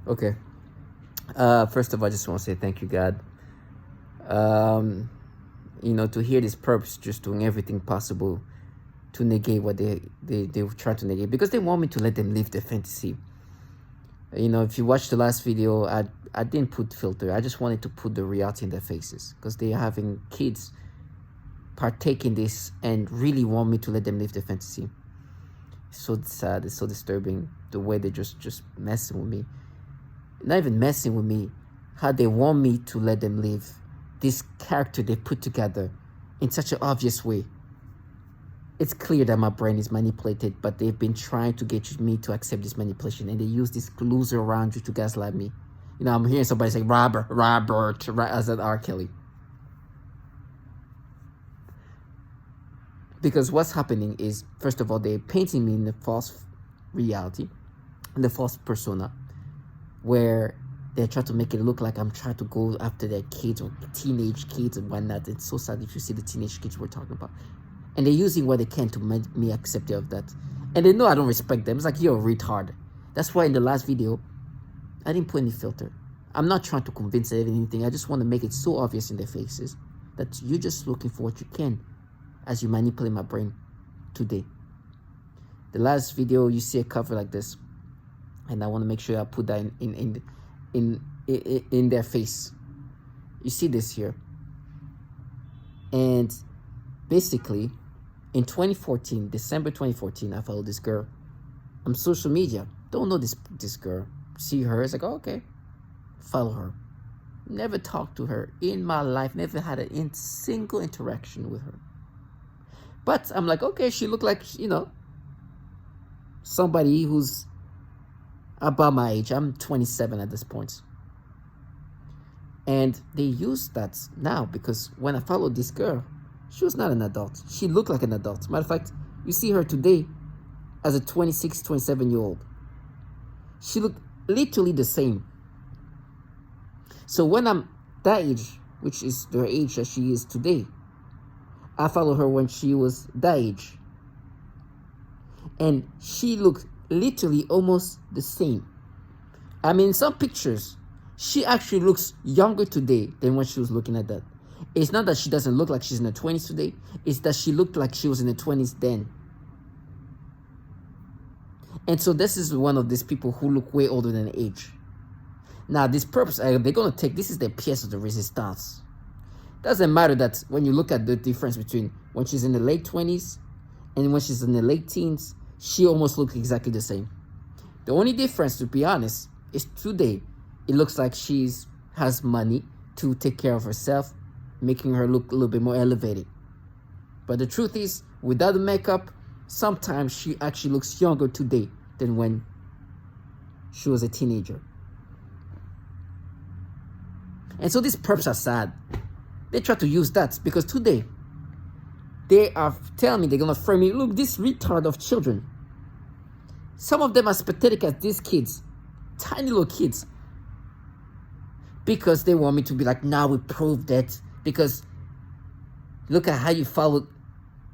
Okay. First of all, I just want to say thank you, God. Um, to hear this purpose, just doing everything possible to negate what they try to negate because they want me to let them live their fantasy. If you watch the last video, I didn't put filter. I just wanted to put the reality in their faces because they're having kids partake in this and really want me to let them live their fantasy. It's so sad. It's so disturbing the way they just messing with me. Not even messing with me, how they want me to let them live this character they put together in such an obvious way. It's clear that my brain is manipulated, but they've been trying to get me to accept this manipulation, and they use this loser around you to gaslight me. I'm hearing somebody say Robert, as an R. Kelly. Because what's happening is, first of all, they're painting me in the false reality, in the false persona, where they try to make it look like I'm trying to go after their kids or teenage kids and whatnot. It's so sad if you see the teenage kids we're talking about. And they're using what they can to make me accept of that. And they know I don't respect them. It's like, you're a retard. That's why in the last video, I didn't put any filter. I'm not trying to convince them anything. I just want to make it so obvious in their faces that you're just looking for what you can as you manipulate my brain today. The last video, you see a cover like this. And I want to make sure I put that in their face. You see this here. And basically, in 2014, December 2014, I followed this girl on social media. Don't know this girl. See her, it's like, oh, okay, follow her. Never talked to her in my life. Never had a single interaction with her. But I'm like, okay, she looked like, somebody who's about my age. I'm 27 at this point. And they use that now because when I followed this girl, she was not an adult. She looked like an adult. Matter of fact, you see her today as a 26, 27-year-old. She looked literally the same. So when I'm that age, which is the age that she is today, I followed her when she was that age. And she looked literally almost the same. I mean, in some pictures, she actually looks younger today than when she was looking at that. It's not that she doesn't look like she's in her 20s today. It's that she looked like she was in her 20s then. And so this is one of these people who look way older than age. Now, this purpose, they're going to take, this is the pièce of the resistance. Doesn't matter that when you look at the difference between when she's in the late 20s and when she's in the late teens, she almost looks exactly the same. The only difference, to be honest, is today, it looks like she has money to take care of herself, making her look a little bit more elevated. But the truth is, without the makeup, sometimes she actually looks younger today than when she was a teenager. And so these perps are sad. They try to use that because today, they are telling me they're going to frame me. Look, this retard of children. Some of them are as pathetic as these kids. Tiny little kids. Because they want me to be like, now we proved that. Because look at how you followed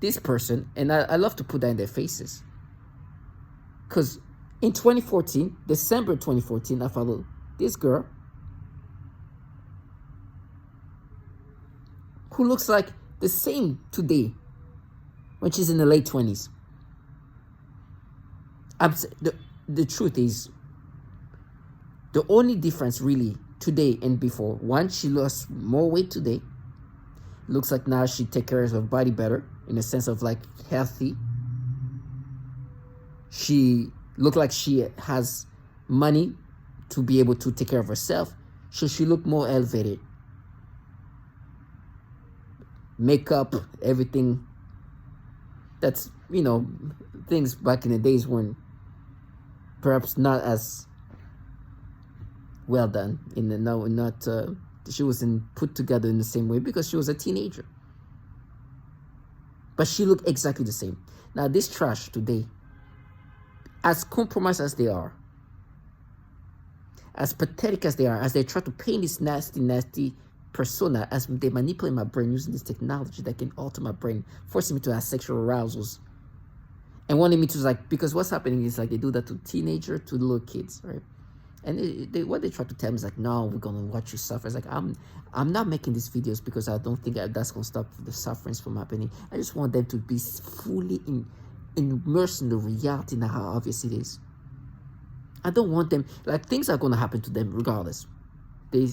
this person. And I love to put that in their faces. Because in 2014, December 2014, I followed this girl who looks like the same today when she's in the late 20s. The truth is, the only difference really today and before, one, she lost more weight today. Looks like now she takes care of her body better in the sense of like healthy. She looked like she has money to be able to take care of herself. So she looked more elevated. Makeup, everything. That's, things back in the days when perhaps not as well done. She wasn't put together in the same way because she was a teenager. But she looked exactly the same. Now, this trash today, as compromised as they are, as pathetic as they are, as they try to paint this nasty persona, as they manipulate my brain using this technology that can alter my brain, forcing me to have sexual arousals, and wanting me to because what's happening is like they do that to little kids, right? And what they try to tell me is like, no, we're gonna watch you suffer. It's like, I'm not making these videos because I don't think that's gonna stop the sufferings from happening. I just want them to be fully immersed in the reality and how obvious it is. I don't want them, like, things are gonna happen to them regardless. They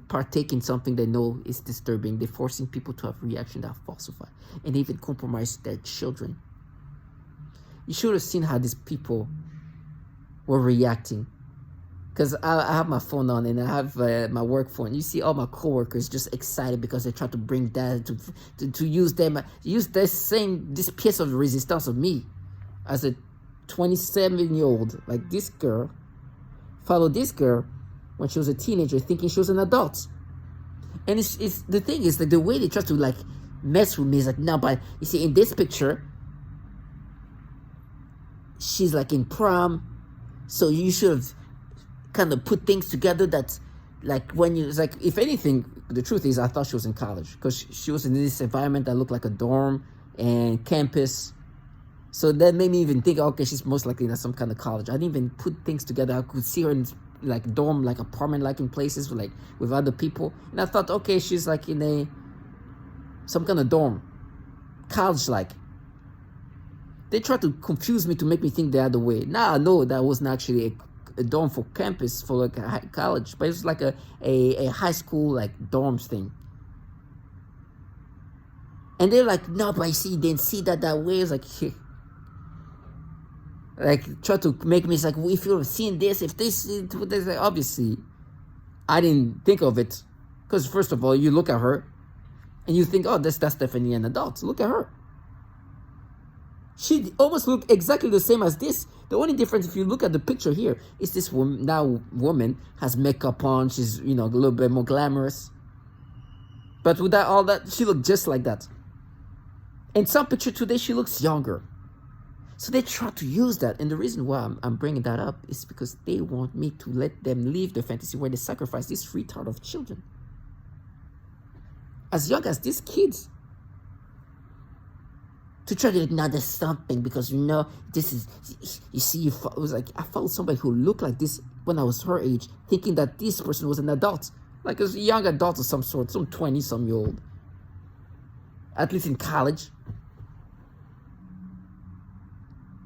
partake in something they know is disturbing. They're forcing people to have reaction that falsify and even compromise their children. You should have seen how these people were reacting, because I have my phone on and I have my work phone. You see all my coworkers just excited because they try to bring that to use this piece of resistance of me as a 27-year-old. Like, this girl followed this girl when she was a teenager, thinking she was an adult. And it's the thing is, like, the way they try to, like, mess with me is like, no, but you see, in this picture, she's like in prom, so you should have kind of put things together that, like, when you, it's like, if anything, the truth is I thought she was in college, because she was in this environment that looked like a dorm and campus. So that made me even think, okay, she's most likely in some kind of college. I didn't even put things together. I could see her in, like, dorm, like apartment, like in places with, like, with other people, and I thought, okay, she's like in some kind of dorm, college like. They tried to confuse me to make me think the other way. Now I know that wasn't actually a dorm for campus, for like a college, but it was like a high school, like, dorms thing. And they're like, no, but I see, you didn't see that way. It's like, like, try to make me, it's like, well, if you've seen this, if this, like, obviously, I didn't think of it. Because first of all, you look at her, and you think, oh, that's definitely an adult. Look at her. She almost looked exactly the same as this. The only difference, if you look at the picture here, is this woman has makeup on. She's, a little bit more glamorous. But without all that, she looked just like that. In some picture today, she looks younger. So they try to use that. And the reason why I'm bringing that up is because they want me to let them live the fantasy where they sacrifice this retard of children. As young as these kids. To try to, now there's something, because this is, you see, it was like, I followed somebody who looked like this when I was her age, thinking that this person was an adult, like a young adult of some sort, some 20-some-year-old, at least in college.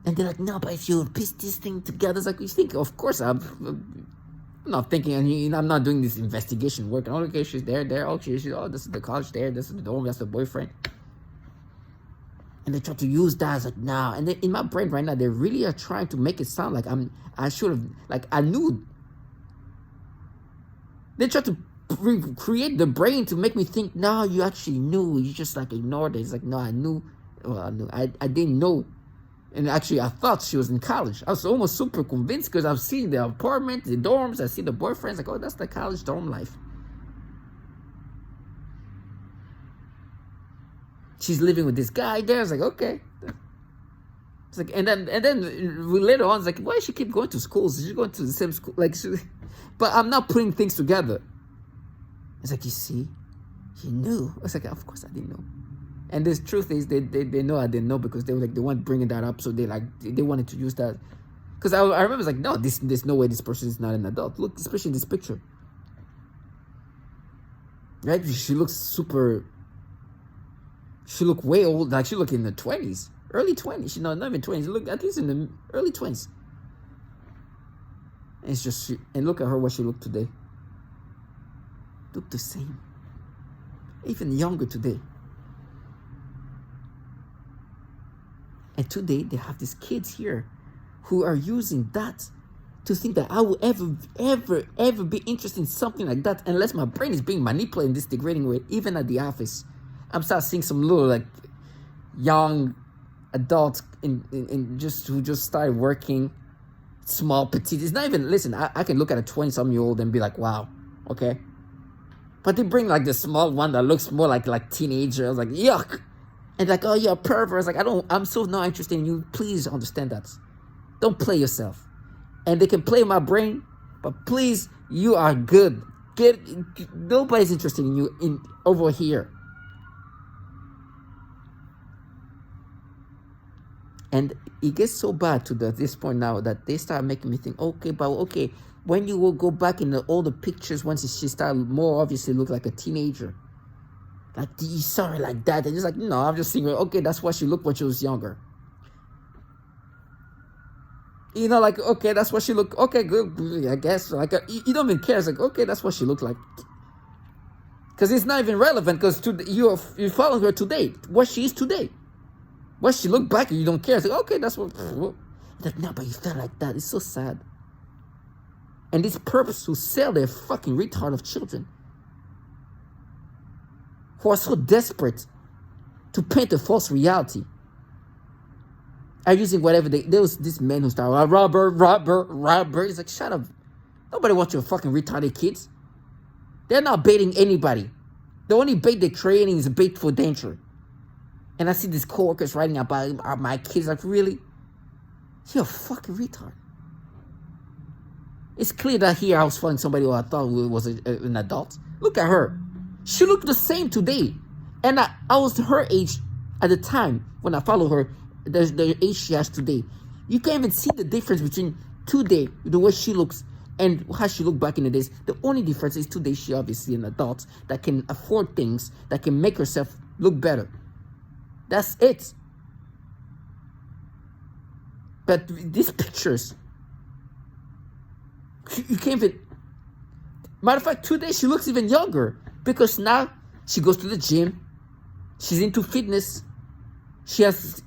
And they're like, no, but if you piece this thing together, it's like, you think, of course, I'm not thinking, and I'm not doing this investigation work, and okay, she's there, okay, this is the college there, this is the dorm, that's the boyfriend. And they try to use that as like, now. And in my brain right now, they really are trying to make it sound like I should have, like, I knew. They try to create the brain to make me think, no, you actually knew. You just, like, ignored it. It's like, no, I knew. Well, I knew. I didn't know. And actually, I thought she was in college. I was almost super convinced because I've seen the apartment, the dorms. I see the boyfriends. Like, oh, that's the college dorm life. She's living with this guy there. It's like, okay. It's like, and then later on, it's like, why does she keep going to schools? She's going to the same school. Like, but I'm not putting things together. It's like, you see, he knew. I was like, of course I didn't know. And the truth is, they know I didn't know, because they were like, they weren't bringing that up, so they wanted to use that. Because I remember, it's like, no, there's no way this person is not an adult. Look, especially in this picture, right? She looks super. She looked way old, like she looked in the 20s, early 20s. Not even 20s. Look, at least in the early 20s. And it's just, and look at her, what she looked today. Looked the same, even younger today. And today they have these kids here, who are using that to think that I will ever be interested in something like that, unless my brain is being manipulated in this degrading way, even at the office. I'm starting seeing some little, like, young adults who just started working, small, petite. It's not even, listen, I can look at a 20-some-year-old and be like, wow, okay. But they bring, like, the small one that looks more like teenager. I was like, yuck. And like, oh, you're a pervert. Like, I'm so not interested in you. Please understand that. Don't play yourself. And they can play my brain, but please, you are good. Nobody's interested in you over here. And it gets so bad to this point now that they start making me think, okay, but okay, when you will go back in all the pictures, once she started more obviously look like a teenager. Like, you saw her like that. And it's like, no, I'm just seeing her. Okay, that's what she looked when she was younger. You know, like, okay, that's what she looked. Okay, good, I guess. Like, you don't even care. It's like, okay, that's what she looked like. Because it's not even relevant, because you're following her today. What she is today. What she looked back and you don't care. It's like, okay, that's what. Like, no, but you felt like that. It's so sad. And these perps who sell their fucking retard of children, who are so desperate to paint a false reality, are using whatever there was this man who started, Robert. It's like, shut up. Nobody wants your fucking retarded kids. They're not baiting anybody. The only bait they're creating is a bait for danger. And I see these coworkers writing about my kids. Like, really? You're a fucking retard. It's clear that here I was following somebody who I thought was an adult. Look at her. She looked the same today. And I was her age at the time when I followed her, the age she has today. You can't even see the difference between today, the way she looks, and how she looked back in the days. The only difference is today she obviously an adult that can afford things, that can make herself look better. That's it. But these pictures, you can't even. Matter of fact, today she looks even younger because now she goes to the gym. She's into fitness. She has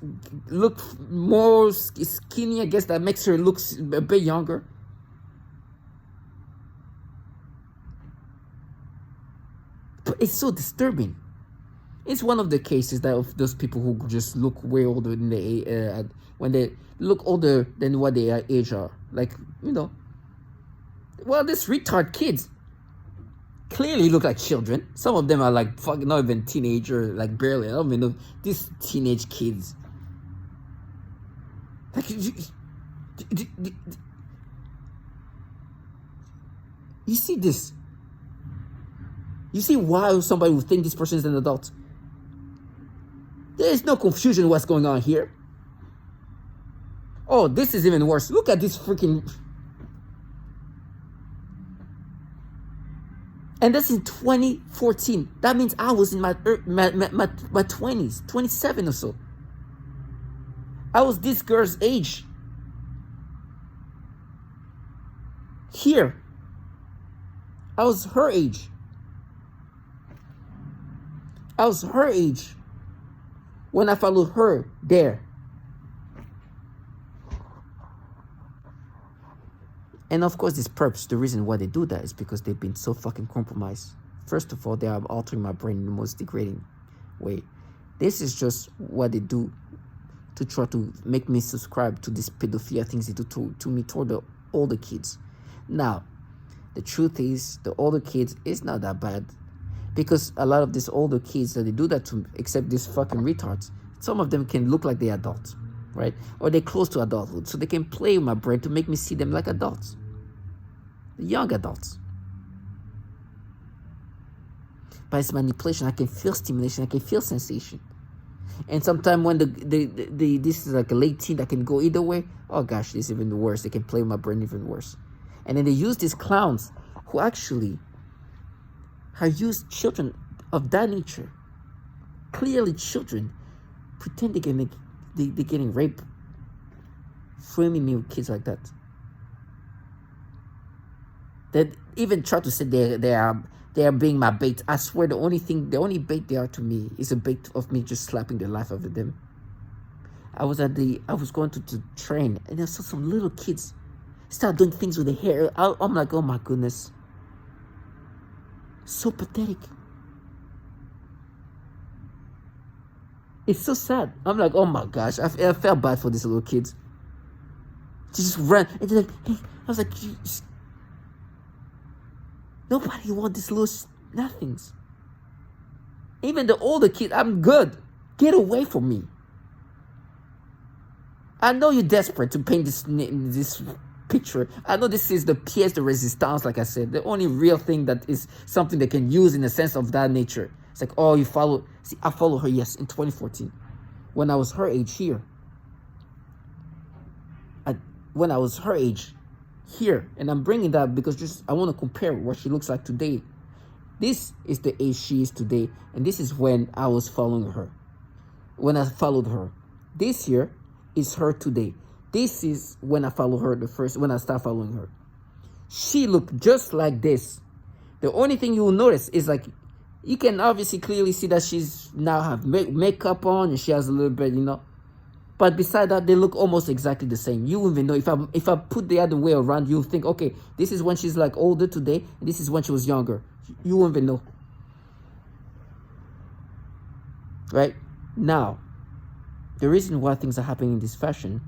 looked more skinny. I guess that makes her look a bit younger. But it's so disturbing. It's one of the cases that of those people who just look way older than they when they look older than what their age are. Like, you know. Well, these retard kids clearly look like children. Some of them are like fucking not even teenager, like barely. I don't even know these teenage kids. Like, you see this? You see why somebody would think this person is an adult? There is no confusion what's going on here. Oh, this is even worse. Look at this freaking. And that's in 2014. That means I was in my 20s, 27 or so. I was this girl's age. Here. I was her age. I was her age when I followed her there. And of course, these perps, the reason why they do that is because they've been so fucking compromised. First of all, they are altering my brain in the most degrading way. This is just what they do to try to make me subscribe to these pedophilia things they do to me toward the older kids. Now, the truth is, the older kids is not that bad. Because a lot of these older kids that they do that to, except these fucking retards, some of them can look like they're adults, right? Or they're close to adulthood. So they can play with my brain to make me see them like adults. Young adults. By its manipulation, I can feel stimulation, I can feel sensation. And sometimes when this is like a late teen that can go either way, oh gosh, this is even worse. They can play with my brain even worse. And then they use these clowns who actually have used children of that nature. Clearly children pretend they're getting raped. Framing me with kids like that. That even try to say they are being my bait. I swear the only bait they are to me is a bait of me just slapping the life out of them. I was going to train and I saw some little kids start doing things with their hair. I'm like, oh my goodness. So pathetic. It's so sad. I'm like, oh my gosh. I felt bad for these little kids. She just ran. And they're like, hey. I was like, nobody wants these little nothings. Even the older kids, I'm good. Get away from me. I know you're desperate to paint this picture. I know this is the pièce de résistance, like I said. The only real thing that is something they can use in a sense of that nature. It's like, oh, you follow. See, I followed her, yes, in 2014. When I was her age here. when I was her age here. And I'm bringing that because just I want to compare what she looks like today. This is the age she is today, and this is when I was following her. When I followed her. This here is her today. This is when I follow her when I start following her. She looked just like this. The only thing you will notice is like, you can obviously clearly see that she's now have makeup on and she has a little bit, But beside that, they look almost exactly the same. You won't even know. If I put the other way around, you'll think, okay, this is when she's like older today, and this is when she was younger. You won't even know. Right? Now, the reason why things are happening in this fashion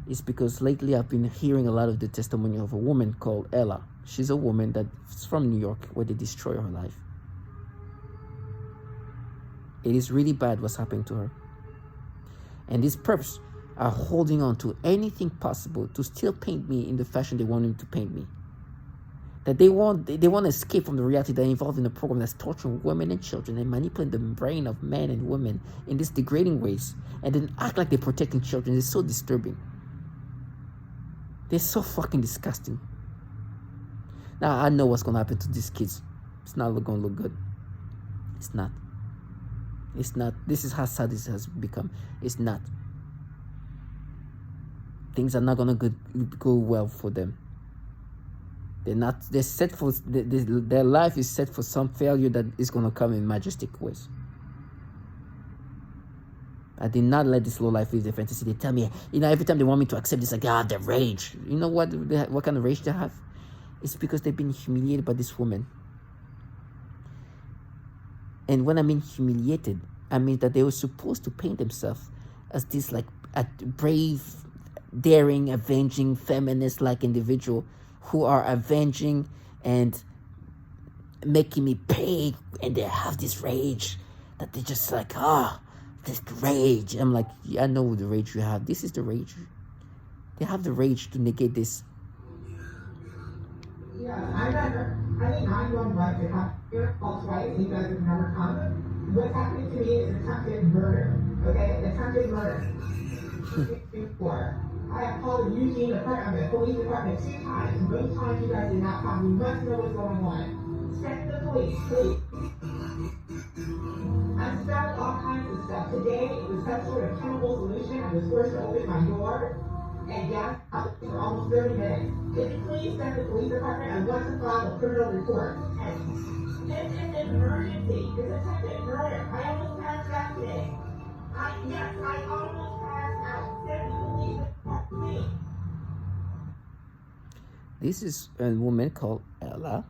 is because lately I've been hearing a lot of the testimony of a woman called Ella. She's a woman that's from New York, where they destroy her life. It is really bad what's happening to her. And these perps are holding on to anything possible to still paint me in the fashion they want him to paint me. That they want to escape from the reality they're involved in a program that's torturing women and children and manipulating the brain of men and women in these degrading ways, and then act like they're protecting children. It's so disturbing. They're so fucking disgusting. Now, I know what's going to happen to these kids. It's not going to look good. It's not. It's not. This is how sad this has become. It's not. Things are not going to go well for them. They're set for, their life is set for some failure that is going to come in majestic ways. I did not let this low life live their fantasy. They tell me, every time they want me to accept this, like, the rage. You know what kind of rage they have? It's because they've been humiliated by this woman. And when I mean humiliated, I mean that they were supposed to paint themselves as this, like, a brave, daring, avenging, feminist-like individual who are avenging and making me pay, and they have this rage that they just like, this rage. I'm like, I know the rage you have. This is the rage. They have the rage to negate this. Yeah, I remember. I think 911 to come here called twice. You guys have never come. What's happening to me is attempted murder. Okay, attempted murder. Before. I have called the Eugene department, the police department 2 times. Both times you guys did not come. You must know what's going on. Send the police, please. I'm spelling all kinds of stuff. Today, it was some sort of chemical solution. I was forced to open my door and gas out for almost 30 minutes. Could you please send the police department? I want to file a criminal report. This is an emergency. This is attempted murder. I almost passed out today. I almost passed out. Send the police department. This is a woman called Ella.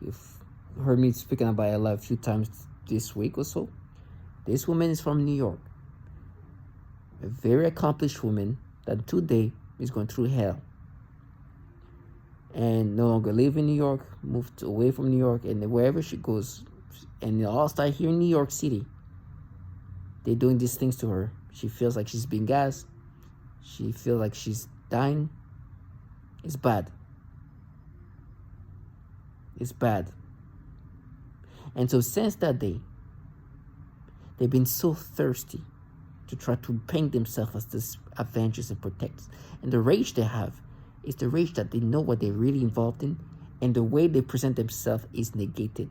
You've heard me speaking about Ella a few times this week or so. This woman is from New York. A very accomplished woman that today is going through hell. And no longer live in New York, moved away from New York, and wherever she goes, and it all started here in New York City. They're doing these things to her. She feels like she's being gassed. She feels like she's dying. It's bad. It's bad. And so since that day, they've been so thirsty to try to paint themselves as this avengers and protectors. And the rage they have is the rage that they know what they're really involved in, and the way they present themselves is negated.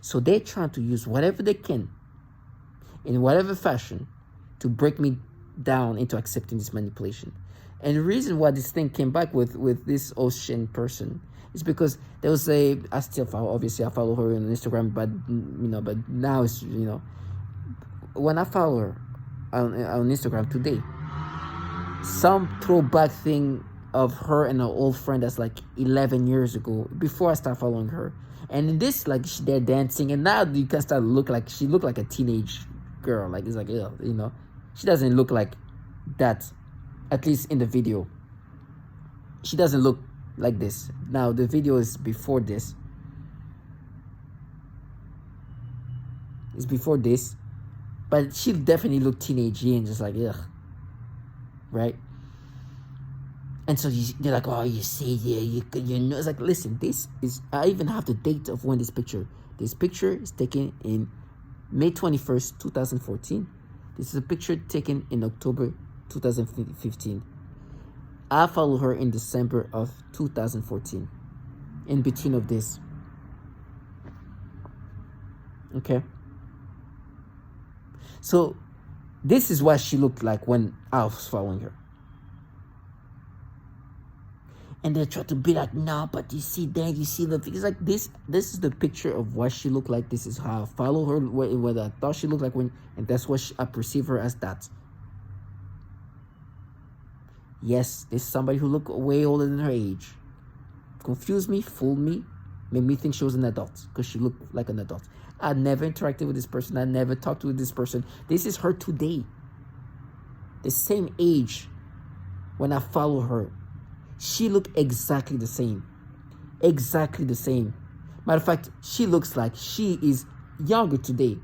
So they're trying to use whatever they can, in whatever fashion, to break me down into accepting this manipulation. And the reason why this thing came back with this Ocean person is because there was I follow her on Instagram, but now it's, when I follow her on Instagram today, some throwback thing of her and her old friend that's like 11 years ago, before I start following her. And in this, like, they're dancing, and now you can start she looked like a teenage girl. Like, it's like, she doesn't look like that, at least in the video. She doesn't look like this. Now, the video is before this. It's before this. But she definitely looked teenagey and just like, ugh. Right? And so they're like, oh, you see, you know. It's like, listen, I even have the date of when this picture is taken in May 21st, 2014. This is a picture taken in October 2015. I followed her in December of 2014. In between of this. Okay. So this is what she looked like when I was following her. And they try to be like, no, but you see that, you see the things like this. This is the picture of what she looked like. This is how I follow her, what I thought she looked like when, and that's what I perceive her as that. Yes, this is somebody who looked way older than her age. Confused me, fooled me, made me think she was an adult because she looked like an adult. I never interacted with this person. I never talked with this person. This is her today. The same age when I follow her. She looked exactly the same. Exactly the same. Matter of fact, she looks like she is younger today.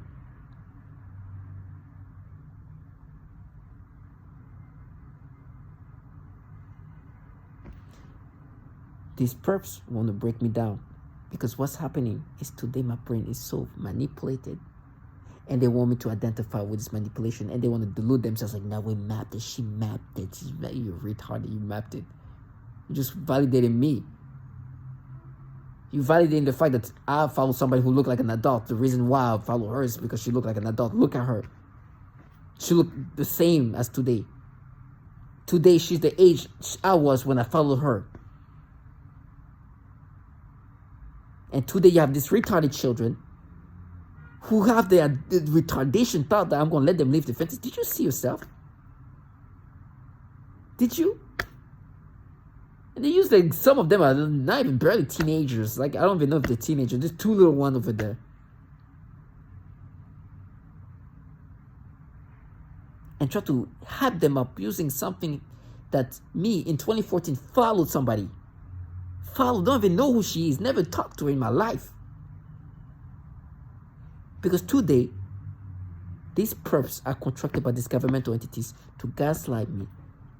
These perps want to break me down because what's happening is today my brain is so manipulated and they want me to identify with this manipulation and they want to delude themselves like, now we mapped it, she mapped it, you're retarded, you mapped it. You just validated me. You validating the fact that I follow somebody who looked like an adult. The reason why I follow her is because she looked like an adult. Look at her. She looked the same as today. Today, she's the age I was when I followed her. And today, you have these retarded children who have the retardation thought that I'm going to let them live the fantasy. Did you see yourself? Did you? And they use like some of them are not even barely teenagers. Like I don't even know if they're teenagers. There's two little ones over there. And try to hype them up using something that me in 2014 followed somebody. Followed, don't even know who she is. Never talked to her in my life. Because today, these perps are contracted by these governmental entities to gaslight me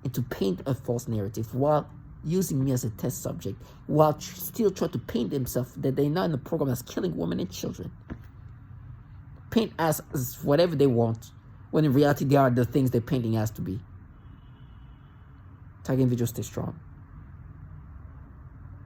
and to paint a false narrative while using me as a test subject, while still trying to paint themselves that they're not in a program that's killing women and children. Paint us as whatever they want, when in reality they are the things they're painting us to be. Tag in video, stay strong.